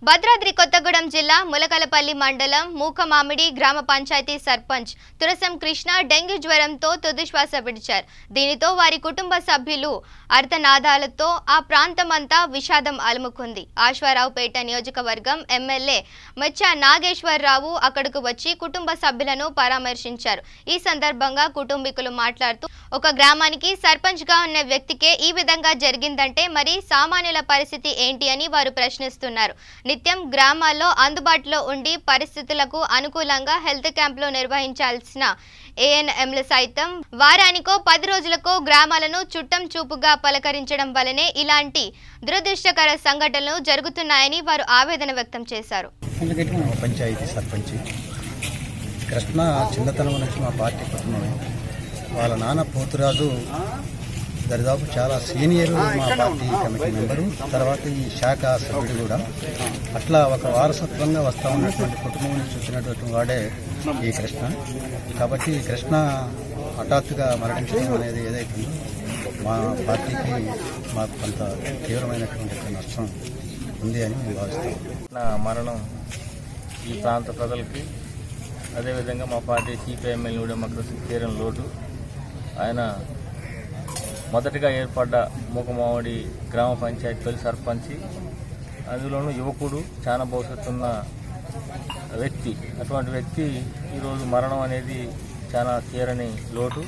భద్రాద్రి కొత్తగూడెం జిల్లా ములకలపల్లి మండలం మూకమామిడి గ్రామ పంచాయతీ సర్పంచ్ తురసం కృష్ణ డెంగ్యూ జ్వరంతో తుదిశ్వాస విడిచారు. దీనితో వారి కుటుంబ సభ్యులు అర్ధనాదాలతో ఆ ప్రాంతమంతా విషాదం అలుముకుంది. ఆశ్వారావుపేట నియోజకవర్గం ఎమ్మెల్యే మచ్చ నాగేశ్వరరావు అక్కడకు వచ్చి కుటుంబ సభ్యులను పరామర్శించారు. ఈ సందర్భంగా కుటుంబీకులు మాట్లాడుతూ ఒక గ్రామానికి సర్పంచ్ గా ఉన్న వ్యక్తికే ఈ విధంగా జరిగిందంటే మరి సామాన్యుల పరిస్థితి ఏంటి అని వారు ప్రశ్నిస్తున్నారు. నిత్యం గ్రామాల్లో అందుబాటులో ఉండి పరిస్థితులకు అనుకూలంగా హెల్త్ క్యాంపులు నిర్వహించాల్సిన ఏఎన్ఎంలు సైతం వారానికో 10 రోజులకో గ్రామాలను చుట్టం చూపుగా పలకరించడం వల్లనే ఇలాంటి దురదృష్టకర సంఘటనలు జరుగుతున్నాయని వారు ఆవేదన వ్యక్తం చేశారు. పంచాయతీ సర్పంచ్ కృష్ణ చిన్నతనం నుంచి మా పార్టీ కుటుంబమే. వాళ్ళ నాన్న పోతురాజు దరిదాపు చాలా సీనియర్ మా పార్టీ కమిటీ మెంబరు, తర్వాత ఈ శాఖ సభ్యుడు కూడా. అట్లా ఒక వారసత్వంగా వస్తూ ఉన్నటువంటి కుటుంబం నుంచి వచ్చినటువంటి వాడే ఈ కృష్ణ. కాబట్టి ఈ కృష్ణ హఠాత్తుగా మరణించడం అనేది ఏదైతే మా పార్టీకి మాకు కొంత తీవ్రమైనటువంటి నష్టం ఉంది అని మేము భావిస్తాం. నా మరణం ఈ ప్రాంత ప్రజలకి, అదేవిధంగా మా పార్టీ సిపిఎంఎల్ కూడా మాకు తీరం లోటు. ఆయన మొదటగా ఏర్పడ్డ మూకమామిడి గ్రామ పంచాయతీ తొలి సర్పంచి, అందులోనూ యువకుడు, చాలా భవిష్యత్తు ఉన్న వ్యక్తి. అటువంటి వ్యక్తి ఈరోజు మరణం అనేది చాలా తీరని లోటు.